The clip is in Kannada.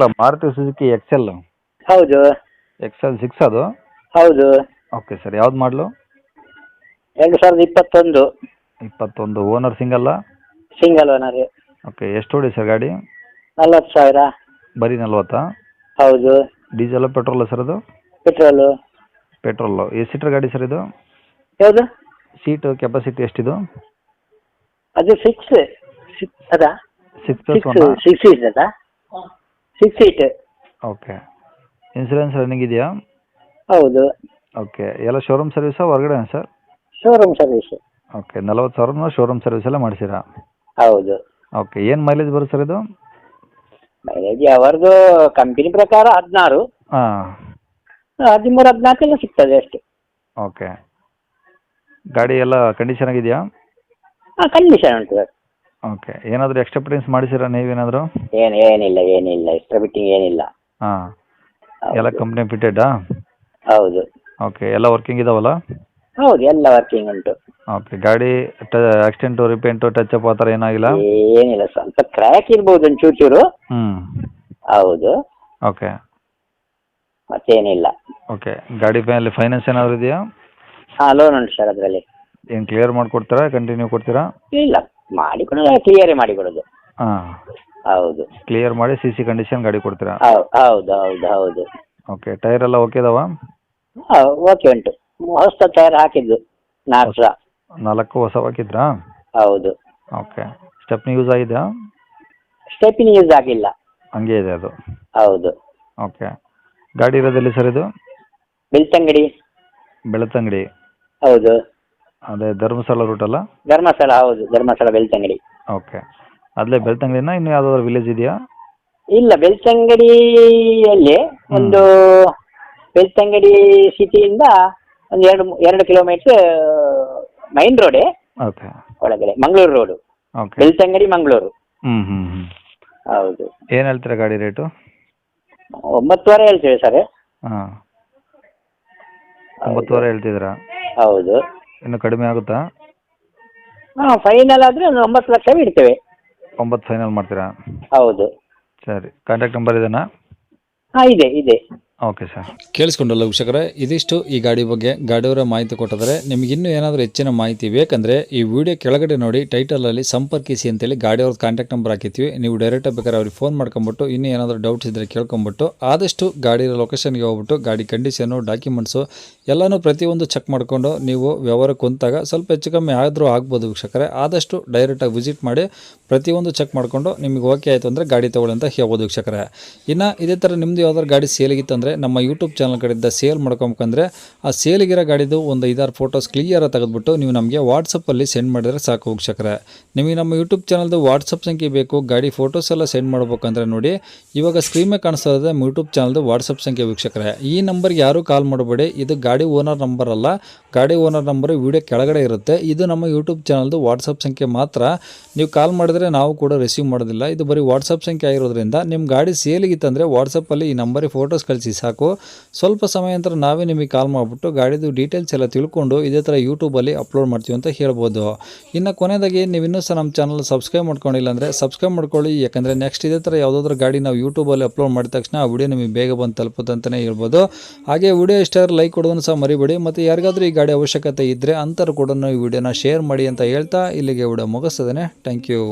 ಅಲ್ಲ ಮಾರುತಿ ಸುಜುಕಿ ಎಕ್ಸೆಲ್ ಹೌದು ಎಕ್ಸೆಲ್ 6 ಅದು. ಹೌದು. ಓಕೆ ಸರ್, ಯಾವ್ದು ಮಾಡಲು? 2021. 21. ಓನರ್ ಸಿಂಗಲ್ಲ? Single owner. ಓಕೆ, ಎಷ್ಟು ಹೊಡಿ ಸರ್ ಗಾಡಿ? 40,000. ಬರೀ 40? ಹೌದು. ಡೀಸೆಲ್ ಪೆಟ್ರೋಲ್ ಸರ್ ಅದು? ಪೆಟ್ರೋಲು. ಪೆಟ್ರೋಲು. ಎಷ್ಟು ಸೀಟರ್ ಗಾಡಿ ಸರ್ ಇದು? ಯಾವುದು? ಸೀಟು ಕೆಪಾಸಿಟಿ ಎಷ್ಟಿದು? ಅದು 6 ಅದಾ? 6+1? 6 ಸೀಟ್ ಅದಾ? 6 ಸೀಟ್. ಓಕೆ. ಇನ್ಸೂರೆನ್ಸ್ ರನ್ನಿಂಗ್ ಇದೆಯಾ? ಹೌದು. ಓಕೆ. ಎಲ್ಲ ಶೋರೂಮ್ ಸರ್ವಿಸಾ ಹೊರಗಡೆ sir? Showroom service. Okay. 40,000 showroom service ಎಲ್ಲ ಮಾಡಿಸಿರಾ? ಹೌದು. ಓಕೆ. ಏನು ಮೈಲೇಜ್ ಬರುತ್ತೆ ಸರ್ ಇದು? ಮೈಲೇಜ್ ಅವರದು ಕಂಪನಿ ಪ್ರಕಾರ 16, ಹಾಂ. 13, 14 ಎಲ್ಲ ಸಿಗ್ತದೆ ಅಷ್ಟೇ. ಓಕೆ. ಗಾಡಿ ಎಲ್ಲ ಕಂಡೀಷನ್ ಆಗಿದೆಯಾ? ಹಾಂ, ಕಂಡೀಷನ್ ಉಂಟು ಸರ್. ಓಕೆ. ಏನಾದರೂ ಎಕ್ಸ್ಟ್ರಾ ಫಿಟ್ಟಿಂಗ್ಸ್ ಮಾಡಿಸಿರಾ ನೀವೇನಾದರೂ? ಏನಿಲ್ಲ ಎಕ್ಸ್ಟ್ರಾ ಫಿಟ್ಟಿಂಗ್ ಏನಿಲ್ಲ. ಹಾಂ. ಎಲ್ಲ ಕಂಪ್ನಿ ಫಿಟೆಡಾ? ಹೌದು. ಓಕೆ. ಎಲ್ಲ ವರ್ಕಿಂಗ್ ಇದಾವಲ್ಲ? ಹೌದು, ಎಲ್ಲ ವರ್ಕಿಂಗ್ ಉಂಟು. ಓಕೆ. ಗಾಡಿ ಆಕ್ಸಿಡೆಂಟು ರಿಪೇಂಟು ಟಚಪ್ ಆ ಥರ ಏನಾಗಿಲ್ಲ? ಏನಿಲ್ಲ, ಸ್ವಲ್ಪ ಕ್ರ್ಯಾಕ್ ಇರ್ಬೋದು ಒಂದು ಚೂರು. ಹ್ಞೂ. ಹೌದು. ಓಕೆ. ಮತ್ತೇನಿಲ್ಲ. ಓಕೆ. ಗಾಡಿ ಮೇಲೆ ಫೈನಾನ್ಸ್ ಏನಾದರೂ ಇದೆಯಾ? ಹಾಂ, ಲೋನ್ ಉಂಟು ಸರ್ ಅದರಲ್ಲಿ. ಏನು ಕ್ಲಿಯರ್ ಮಾಡಿಕೊಡ್ತೀರಾ, ಕಂಟಿನ್ಯೂ ಕೊಡ್ತೀರಾ? ಇಲ್ಲ, ಮಾಡಿಕೊಡೋದು ಕ್ಲಿಯರೇ ಮಾಡಿಕೊಡೋದು. ಹಾಂ. ಹೌದು. ಕ್ಲಿಯರ್ ಮಾಡಿ ಸಿ ಸಿ ಕಂಡೀಷನ್ ಗಾಡಿ ಕೊಡ್ತೀರಾ? ಹೌದು. ಓಕೆ. ಟೈರ್ ಎಲ್ಲ ಓಕೆ ಇದಾವಾ? ಓಕೆ ಉಂಟು. ಹೊಸ ಟೈರ್ ಹಾಕಿದ್ದು 4. 4 ಹೊಸ ಹಾಕಿದ್ರಾ? ಹೌದು. ಓಕೆ. ಸ್ಟೆಪ್ನಿ ಯೂಸ್ ಆಗಿದೆಯಾ? ಸ್ಟೆಪಿನಿ ಯೂಸ್ ಆಗಿಲ್ಲ. ಹಂಗೆ ಇದೆ ಅದು? ಹೌದು. ಓಕೆ. ಗಾಡಿ ಇರೋದೆಲ್ಲಿ ಸರ್ ಇದು? ಬೆಳ್ತಂಗಡಿ. ಬೆಳ್ತಂಗಡಿ. ಹೌದು. ಅದೇ ಧರ್ಮಸ್ಥಳ ರೂಟಲ್ಲ? ಧರ್ಮಸ್ಥಳ, ಹೌದು, ಧರ್ಮಸ್ಥಳ ಬೆಳ್ತಂಗಡಿ. ಓಕೆ. ಅಲ್ಲೇ ಬೆಳ್ತಂಗಡಿನ ಇನ್ನು ಯಾವುದಾದ್ರು ವಿಲೇಜ್ ಇದೆಯಾ? ಇಲ್ಲ, ಬೆಳ್ತಂಗಡಿಯಲ್ಲಿ ಒಂದು ಬೆಳ್ತಂಗಡಿ ಸಿಟಿಯಿಂದ ಒಂದು 2 ಕಿಲೋಮೀಟರ್ ಮೈನ್ ರೋಡೇ. ಓಕೆ. ಒಳಗಡೆ ಮಂಗಳೂರು ರೋಡು. ಓಕೆ. ಬೆಳ್ತಂಗಡಿ ಮಂಗಳೂರು. ಹ್ಞೂ. ಹೌದು. ಏನು ಹೇಳ್ತೀರಾ ಗಾಡಿ ರೇಟು? 9,500 ಹೇಳ್ತೇವೆ ಸರ್. ಹಾಂ. 9,500 ಹೇಳ್ತಿದ್ದೀರಾ? ಹೌದು. ಇನ್ನು ಕಡಿಮೆ ಆಗುತ್ತಾ? ಹಾಂ, ಫೈನಲ್ ಆದರೆ ಒಂದು 9 ಲಕ್ಷ ಇಡ್ತೇವೆ. 9 ಫೈನಲ್ ಮಾಡ್ತೀರಾ? ಹೌದು. ಸರಿ. ಕಾಂಟ್ಯಾಕ್ಟ್ ನಂಬರ್ ಇದೆನಾ? ಹಾಂ, ಇದೆ. Okay sir. ಕೇಳಿಸ್ಕೊಂಡಲ್ಲ ವೀಕ್ಷಕರೇ, ಇದಿಷ್ಟು ಈ ಗಾಡಿ ಬಗ್ಗೆ ಗಾಡಿಯವರ ಮಾಹಿತಿ ಕೊಟ್ಟಿದ್ದಾರೆ. ನಿಮಗೆ ಇನ್ನೂ ಏನಾದರೂ ಹೆಚ್ಚಿನ ಮಾಹಿತಿ ಬೇಕಂದರೆ ಈ ವಿಡಿಯೋ ಕೆಳಗಡೆ ನೋಡಿ ಟೈಟಲಲ್ಲಿ ಸಂಪರ್ಕಿಸಿ ಅಂತೇಳಿ ಗಾಡಿಯವ್ರದ್ದು ಕಾಂಟ್ಯಾಕ್ಟ್ ನಂಬರ್ ಹಾಕಿರ್ತೀವಿ. ನೀವು ಡೈರೆಕ್ಟಾಗಿ ಬೇಕಾದ್ರೆ ಅವ್ರಿಗೆ ಫೋನ್ ಮಾಡ್ಕೊಂಬಿಟ್ಟು ಇನ್ನೂ ಏನಾದರೂ ಡೌಟ್ಸ್ ಇದ್ದರೆ ಕೇಳ್ಕೊಂಬಿಟ್ಟು ಆದಷ್ಟು ಗಾಡಿಯ ಲೊಕೇಶನ್ಗೆ ಹೋಗ್ಬಿಟ್ಟು ಗಾಡಿ ಕಂಡೀಷನು, ಡಾಕ್ಯುಮೆಂಟ್ಸು ಎಲ್ಲನೂ ಪ್ರತಿಯೊಂದು ಚೆಕ್ ಮಾಡಿಕೊಂಡು ನೀವು ವ್ಯವಹಾರಕ್ಕೆ ಕುಂತಾಗ ಸ್ವಲ್ಪ ಹೆಚ್ಚು ಕಮ್ಮಿ ಆದರೂ ಆಗ್ಬೋದು ವೀಕ್ಷಕರೇ. ಆದಷ್ಟು ಡೈರೆಕ್ಟಾಗಿ ವಿಸಿಟ್ ಮಾಡಿ ಪ್ರತಿಯೊಂದು ಚೆಕ್ ಮಾಡಿಕೊಂಡು ನಿಮಗೆ ಓಕೆ ಆಯಿತು ಅಂದರೆ ಗಾಡಿ ತೊಗೊಳ್ಳಿ ಅಂತ ಹೇಳ್ಬೋದು ವೀಕ್ಷಕರೇ. ಇನ್ನು ಇದೇ ಥರ ನಿಮ್ಮದು ಯಾವ್ದಾದ್ರು ಗಾಡಿ ಸೇಲಿಗಿತ್ತಂದರೆ ನಮ್ಮ ಯೂಟ್ಯೂಬ್ ಚಾನಲ್ ಕಡೆಯಿಂದ ಸೇಲ್ ಮಾಡ್ಕೊಬೇಕಂದ್ರೆ ಆ ಸೇಲಿಗಿರೋ ಗಾಡಿದು ಒಂದು 5-6 ಫೋಟೋಸ್ ಕ್ಲಿಯರಾಗಿ ತೆಗೆದುಬಿಟ್ಟು ನೀವು ನಮಗೆ ವಾಟ್ಸಪ್ಪಲ್ಲಿ ಸೆಂಡ್ ಮಾಡಿದರೆ ಸಾಕು ವೀಕ್ಷಕರೇ. ನಿಮಗೆ ನಮ್ಮ ಯೂಟ್ಯೂಬ್ ಚಾನಲ್ದು ವಾಟ್ಸಪ್ ಸಂಖ್ಯೆ ಬೇಕು, ಗಾಡಿ ಫೋಟೋಸ್ ಎಲ್ಲ ಸೆಂಡ್ ಮಾಡ್ಬೇಕಂದ್ರೆ ನೋಡಿ ಇವಾಗ ಸ್ಕ್ರೀನ್ ಮೇಲೆ ಕಾಣಿಸ್ತಾ ಇದೆ ನಮ್ಮ ಯೂಟ್ಯೂಬ್ ಚಾನಲ್ದು ವಾಟ್ಸಪ್ ಸಂಖ್ಯೆ ವೀಕ್ಷಕರೇ. ಈ ನಂಬರ್ಗೆ ಯಾರೂ ಕಾಲ್ ಮಾಡಬೇಡಿ, ಇದು ಗಾಡಿ ಓನರ್ ನಂಬರ್ ಅಲ್ಲ. ಗಾಡಿ ಓನರ್ ನಂಬರ್ ವಿಡಿಯೋ ಕೆಳಗಡೆ ಇರುತ್ತೆ. ಇದು ನಮ್ಮ ಯೂಟ್ಯೂಬ್ ಚಾನಲ್ದು ವಾಟ್ಸಪ್ ಸಂಖ್ಯೆ ಮಾತ್ರ. ನೀವು ಕಾಲ್ ಮಾಡಿದ್ರೆ ನಾವು ಕೂಡ ರಿಸೀವ್ ಮಾಡೋದಿಲ್ಲ. ಇದು ಬರೀ ವಾಟ್ಸಪ್ ಸಂಖ್ಯೆ ಆಗಿರೋದ್ರಿಂದ ನಿಮ್ಮ ಗಾಡಿ ಸೇಲಿಗಿತ್ತಂದರೆ ವಾಟ್ಸಪ್ಪಲ್ಲಿ ಈ ನಂಬರಿಗೆ ಫೋಟೋಸ್ ಕಳಿಸಿ ಸಾಕು. ಸ್ವಲ್ಪ ಸಮಯ ನಂತರ ನಾವೇ ನಿಮಗೆ ಕಾಲ್ ಮಾಡಿಬಿಟ್ಟು ಗಾಡಿದು ಡೀಟೇಲ್ಸ್ ಎಲ್ಲ ತಿಳ್ಕೊಂಡು ಇದೇ ಥರ ಯೂಟ್ಯೂಬಲ್ಲಿ ಅಪ್ಲೋಡ್ ಮಾಡ್ತೀವಿ ಅಂತ ಹೇಳ್ಬೋದು. ಇನ್ನು ಕೊನೆಯದಾಗಿ ನೀವು ಇನ್ನೂ ಸಹ ನಮ್ಮ ಚಾನಲ್ ಸಬ್ಸ್ಕ್ರೈಬ್ ಮಾಡ್ಕೊಂಡಿಲ್ಲ ಅಂದರೆ ಸಬ್ಸ್ಕ್ರೈಬ್ ಮಾಡ್ಕೊಳ್ಳಿ. ಯಾಕಂದರೆ ನೆಕ್ಸ್ಟ್ ಇದೇ ಥರ ಯಾವುದಾದ್ರೂ ಗಾಡಿ ನಾವು ಯೂಟ್ಯೂಬಲ್ಲಿ ಅಪ್ಲೋಡ್ ಮಾಡಿದ ತಕ್ಷಣ ಆ ವಿಡಿಯೋ ನಿಮಗೆ ಬೇಗ ಬಂದು ತಲುಪುತ್ತೆ ಅಂತಲೇ ಹೇಳ್ಬೋದು. ಹಾಗೆ ವಿಡಿಯೋ ಇಷ್ಟ ಲೈಕ್ ಕೊಡೋದನ್ನು ಸಹ ಮರಿಬೇಡಿ. ಮತ್ತು ಯಾರಿಗಾದ್ರೂ ಈ ಗಾಡಿ ಅವಶ್ಯಕತೆ ಇದ್ದರೆ ಅಂಥವ್ರು ಕೂಡ ಈ ವಿಡಿಯೋನ ಶೇರ್ ಮಾಡಿ ಅಂತ ಹೇಳ್ತಾ ಇಲ್ಲಿಗೆ ವಿಡಿಯೋ ಮುಗಿಸ್ತದೆ. Thank you.